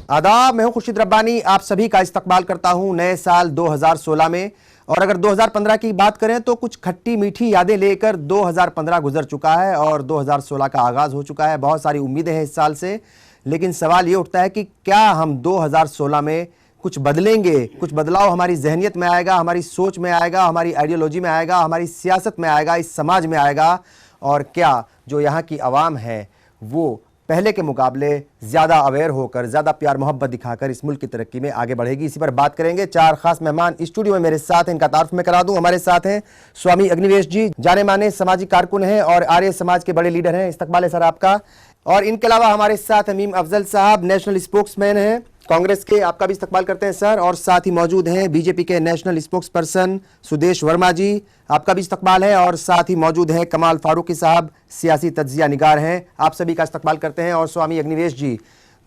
आदाब, मैं हूं खुर्शीद रब्बानी। आप सभी का इस्तकबाल करता हूं नए साल 2016 में। और अगर 2015 की बात करें तो कुछ खट्टी मीठी यादें लेकर 2015 गुजर चुका है और 2016 का आगाज हो चुका है। बहुत सारी उम्मीदें हैं इस साल से, लेकिन सवाल ये उठता है कि क्या हम 2016 में कुछ बदलेंगे, कुछ बदलाव हमारी जहनियत में आएगा, हमारी सोच में आएगा, हमारी आइडियोलॉजी में आएगा, हमारी सियासत में आएगा, इस समाज में आएगा। और क्या जो यहाँ की आवाम है वो पहले के मुकाबले ज़्यादा अवेयर होकर, ज़्यादा प्यार मोहब्बत दिखाकर इस मुल्क की तरक्की में आगे बढ़ेगी। इसी पर बात करेंगे। चार खास मेहमान स्टूडियो में मेरे साथ हैं, इनका तारुफ मैं करा दूं। हमारे साथ हैं स्वामी अग्निवेश जी, जाने माने सामाजिक कारकुन हैं और आर्य समाज के बड़े लीडर हैं। इस्तकबाल है सर आपका। और इनके अलावा हमारे साथ मीम अफजल साहब, नेशनल स्पोक्समैन हैं कांग्रेस के, आपका भी इस्तकबाल करते हैं सर। और साथ ही मौजूद हैं बीजेपी के नेशनल स्पोक्स पर्सन सुदेश वर्मा जी, आपका भी इस्तकबाल है। और साथ ही मौजूद हैं कमाल फारूकी साहब, सियासी तज्जिया निगार हैं, आप सभी का इस्तकबाल करते हैं। और स्वामी अग्निवेश जी,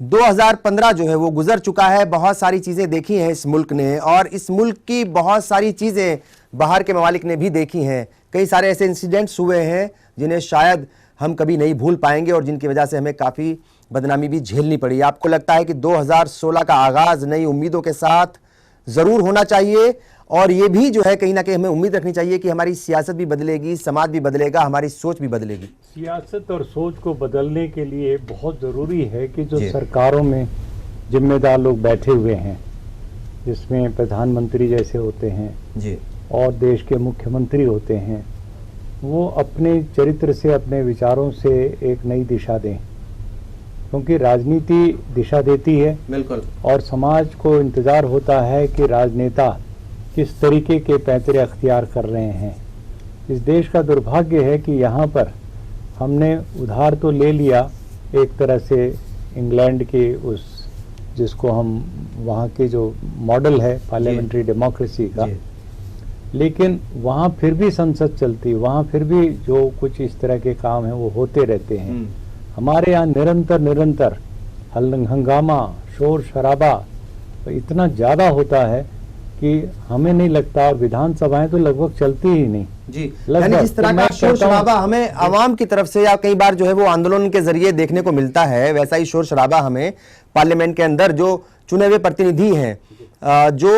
2015 जो है वो गुजर चुका है, बहुत सारी चीज़ें देखी हैं इस मुल्क ने, और इस मुल्क की बहुत सारी चीज़ें बाहर के ममालिक ने भी देखी हैं। कई सारे ऐसे इंसिडेंट्स हुए हैं जिन्हें शायद हम कभी नहीं भूल पाएंगे और जिनकी वजह से हमें काफ़ी बदनामी भी झेलनी पड़ी। आपको लगता है कि 2016 का आगाज़ नई उम्मीदों के साथ ज़रूर होना चाहिए, और ये भी जो है कहीं ना कहीं हमें उम्मीद रखनी चाहिए कि हमारी सियासत भी बदलेगी, समाज भी बदलेगा, हमारी सोच भी बदलेगी। सियासत और सोच को बदलने के लिए बहुत ज़रूरी है कि जो सरकारों में जिम्मेदार लोग बैठे हुए हैं, जिसमें प्रधानमंत्री जैसे होते हैं जी और देश के मुख्यमंत्री होते हैं, वो अपने चरित्र से, अपने विचारों से एक नई दिशा दें, क्योंकि राजनीति दिशा देती है। बिल्कुल। और समाज को इंतज़ार होता है कि राजनेता किस तरीके के पैंतरे अख्तियार कर रहे हैं। इस देश का दुर्भाग्य है कि यहाँ पर हमने उधार तो ले लिया एक तरह से इंग्लैंड के उस, जिसको हम वहाँ के जो मॉडल है पार्लियामेंट्री डेमोक्रेसी का, लेकिन वहाँ फिर भी संसद चलती, वहाँ फिर भी जो कुछ इस तरह के काम हैं वो होते रहते हैं। हमारे यहाँ निरंतर हंगामा, शोर शराबा इतना ज़्यादा होता है कि हमें नहीं लगता, और विधानसभाएं तो लगभग चलती ही नहीं जी। यानी जिस तरह का शोर शराबा हमें आवाम की तरफ से या कई बार जो है वो आंदोलन के जरिए देखने को मिलता है, वैसा ही शोर शराबा हमें पार्लियामेंट के अंदर जो चुने हुए प्रतिनिधि हैं, जो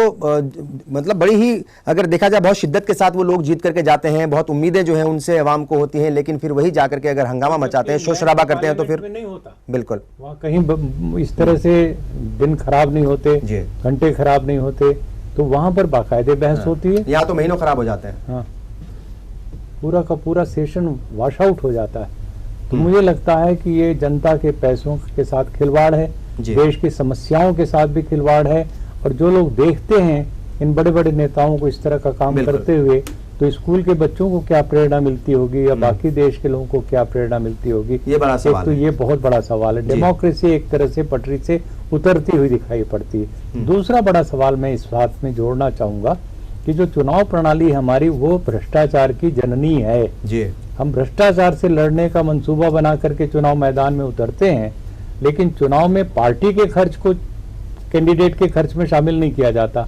मतलब बड़ी ही, अगर देखा जाए, बहुत शिद्दत के साथ वो लोग जीत करके जाते हैं, बहुत उम्मीदें जो हैं उनसे अवाम को होती हैं, लेकिन फिर वही जाकर के अगर हंगामा मचाते हैं, शोर शराबा करते हैं तो फिर नहीं होता। बिल्कुल, वहाँ कहीं इस तरह से दिन खराब नहीं होते, घंटे खराब नहीं होते, तो वहाँ पर बाकायदे बहस होती है। यहाँ तो महीनों खराब हो जाते हैं। हाँ, पूरा का पूरा सेशन वॉश आउट हो जाता है। तो मुझे लगता है कि ये जनता के पैसों के साथ खिलवाड़ है, देश की समस्याओं के साथ भी खिलवाड़ है। और जो लोग देखते हैं इन बड़े बड़े नेताओं को इस तरह का काम करते हुए, तो स्कूल के बच्चों को क्या प्रेरणा मिलती होगी या बाकी देश के लोगों को क्या प्रेरणा मिलती होगी, ये बड़ा सवाल है। तो ये बहुत बड़ा सवाल है। डेमोक्रेसी एक तरह से पटरी से उतरती हुई दिखाई पड़ती है। दूसरा बड़ा सवाल मैं इस बात में जोड़ना चाहूंगा कि जो चुनाव प्रणाली हमारी वो भ्रष्टाचार की जननी है जी। हम भ्रष्टाचार से लड़ने का मंसूबा बना करके चुनाव मैदान में उतरते हैं, लेकिन चुनाव में पार्टी के खर्च को कैंडिडेट के खर्च में शामिल नहीं किया जाता।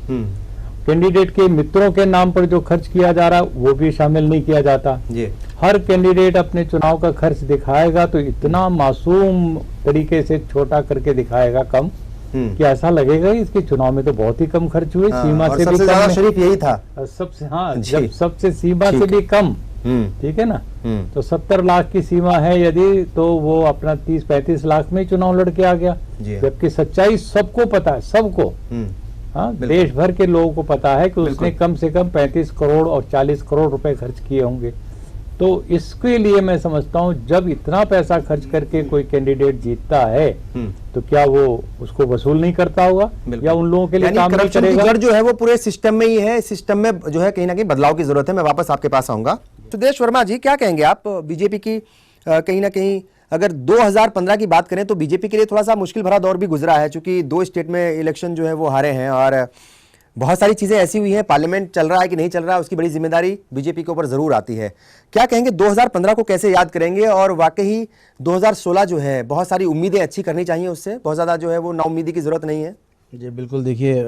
कैंडिडेट के मित्रों के नाम पर जो खर्च किया जा रहा वो भी शामिल नहीं किया जाता जी। हर कैंडिडेट अपने चुनाव का खर्च दिखाएगा तो इतना मासूम तरीके से छोटा करके दिखाएगा, कम, कि ऐसा लगेगा इसके चुनाव में तो बहुत ही कम खर्च हुए, सीमा से भी कम। शरीफ यही था सबसे, हाँ, जब सबसे सीमा से भी कम, ठीक है ना। तो 70 लाख की सीमा है यदि, तो वो अपना 30-35 लाख में चुनाव लड़ के आ गया, जबकि सच्चाई सबको पता है, सबको, हाँ, देश भर के लोगों को पता है कि उसने कम से कम 35 करोड़ और 40 करोड़ रुपए खर्च किए होंगे। तो इसके लिए मैं समझता हूँ जब इतना पैसा खर्च करके कोई कैंडिडेट जीतता है तो क्या वो उसको वसूल नहीं करता होगा या उन लोगों के लिए काम नहीं करेगा? जो है वो पूरे सिस्टम में ही है। सिस्टम में जो है कहीं ना कहीं बदलाव की जरूरत है। मैं वापस आपके पास आऊंगा। सुदेश वर्मा जी, क्या कहेंगे आप? बीजेपी की कहीं ना कहीं अगर 2015 की बात करें तो बीजेपी के लिए थोड़ा सा मुश्किल भरा दौर भी गुजरा है, क्योंकि 2 स्टेट में इलेक्शन जो है वो हारे हैं और बहुत सारी चीज़ें ऐसी हुई हैं। पार्लियामेंट चल रहा है कि नहीं चल रहा है, उसकी बड़ी जिम्मेदारी बीजेपी के ऊपर ज़रूर आती है। क्या कहेंगे 2015 को कैसे याद करेंगे? और वाकई 2016 जो है बहुत सारी उम्मीदें अच्छी करनी चाहिए, उससे बहुत ज़्यादा जो है वो नाउम्मीदी की ज़रूरत नहीं है। जी बिल्कुल, देखिए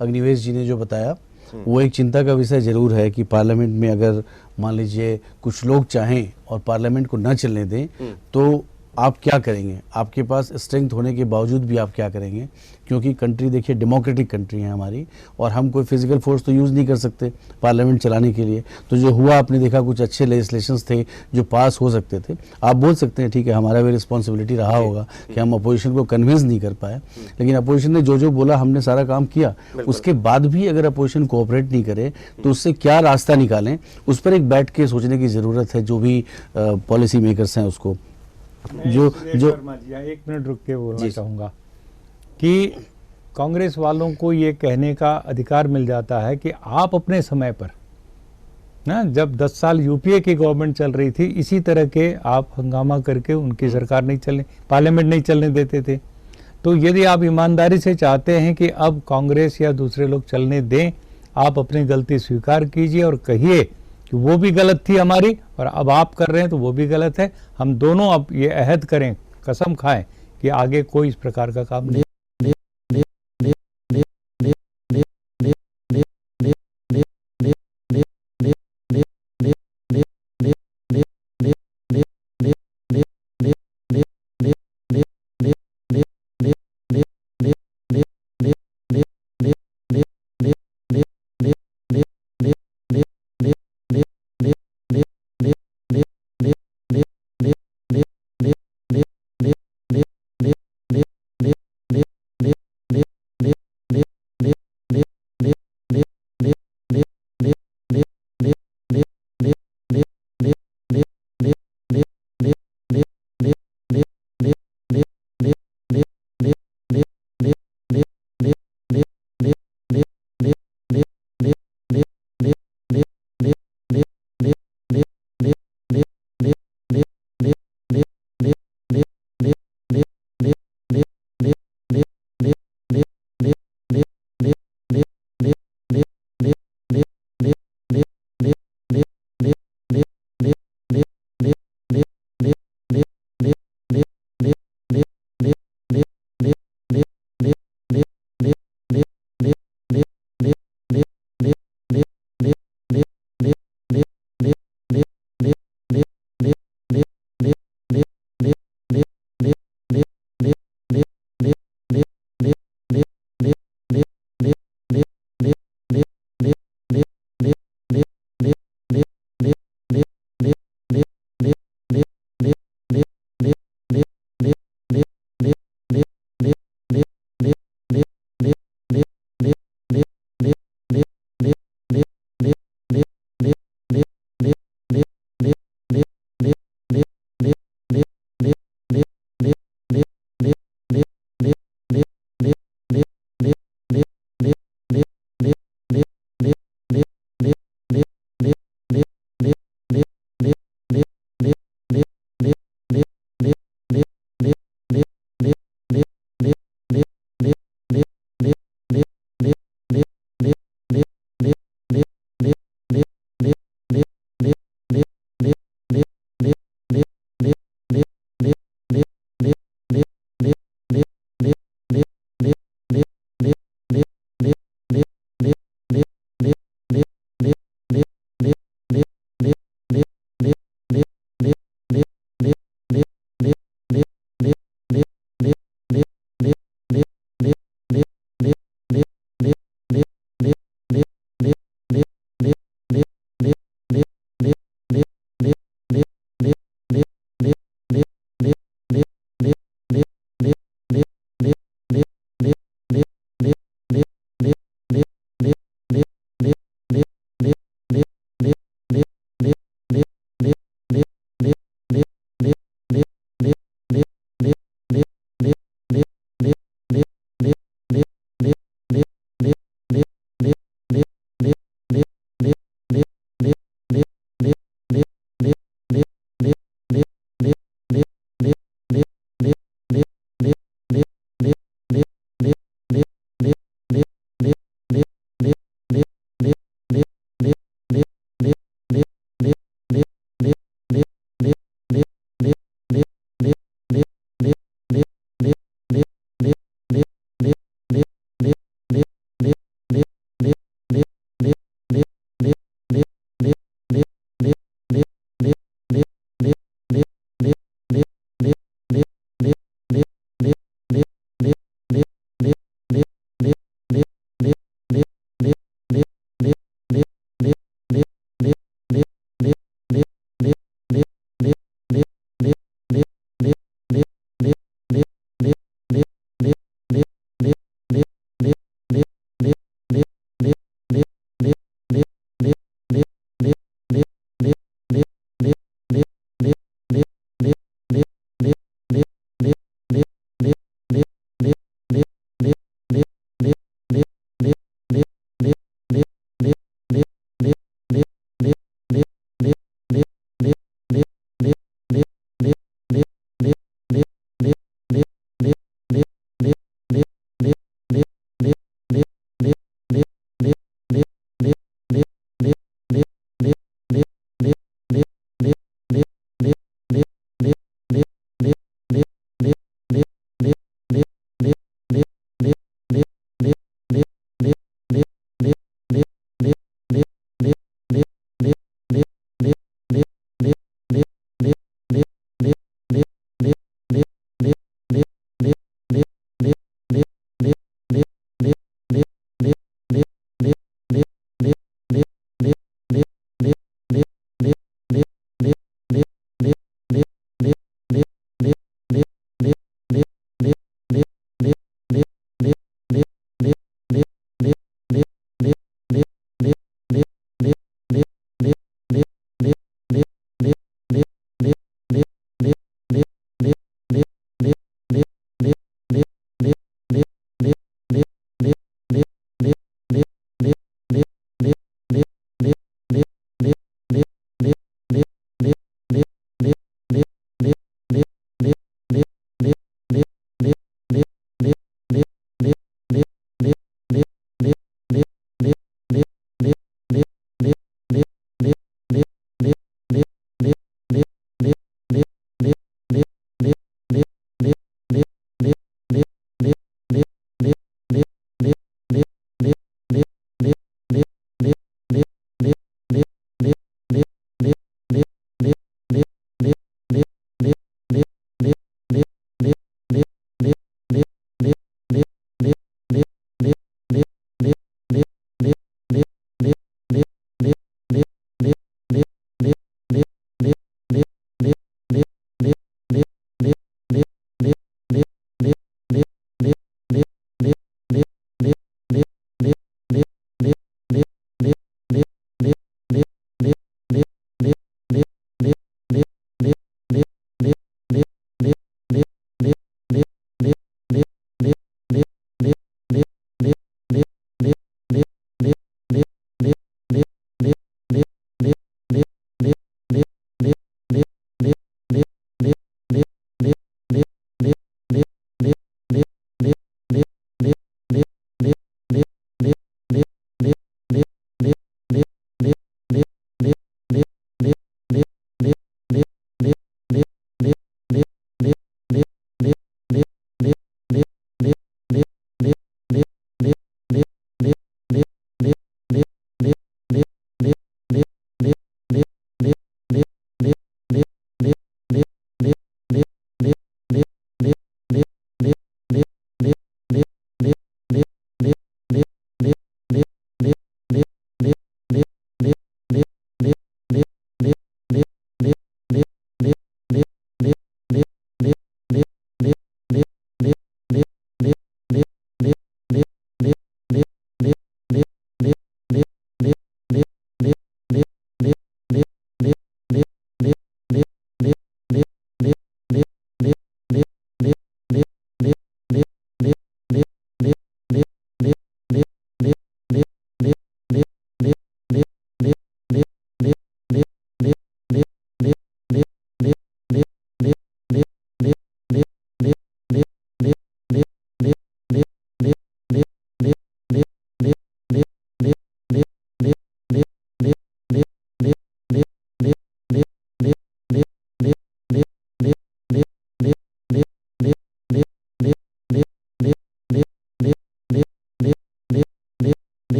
अग्निवेश जी ने जो बताया वो एक चिंता का विषय जरूर है कि पार्लियामेंट में अगर मान लीजिए कुछ लोग चाहें और पार्लियामेंट को न चलने दें तो आप क्या करेंगे, आपके पास स्ट्रेंथ होने के बावजूद भी आप क्या करेंगे, क्योंकि कंट्री देखिए डेमोक्रेटिक कंट्री है हमारी, और हम कोई फिजिकल फोर्स तो यूज़ नहीं कर सकते पार्लियामेंट चलाने के लिए। तो जो हुआ आपने देखा, कुछ अच्छे लेजिस्लेशंस थे जो पास हो सकते थे। आप बोल सकते हैं ठीक है हमारा भी रिस्पॉन्सिबिलिटी रहा होगा कि हम अपोजिशन को कन्विंस नहीं कर पाए, लेकिन अपोजिशन ने जो जो बोला हमने सारा काम किया। उसके बाद भी अगर अपोजिशन कोऑपरेट नहीं करे तो उससे क्या रास्ता निकालें, उस पर एक बैठ के सोचने की ज़रूरत है, जो भी पॉलिसी मेकर्स हैं उसको। जो एक मिनट रुक के बोलना चाहूँगा कि कांग्रेस वालों को ये कहने का अधिकार मिल जाता है कि आप अपने समय पर ना, जब 10 साल यूपीए की गवर्नमेंट चल रही थी, इसी तरह के आप हंगामा करके उनकी सरकार नहीं चलने, पार्लियामेंट नहीं चलने देते थे। तो यदि आप ईमानदारी से चाहते हैं कि अब कांग्रेस या दूसरे लोग चलने दें, आप अपनी गलती स्वीकार कीजिए और कहिए कि वो भी गलत थी हमारी, और अब आप कर रहे हैं तो वो भी गलत है। हम दोनों अब ये अहद करें, कसम खाएं कि आगे कोई इस प्रकार का काम नहीं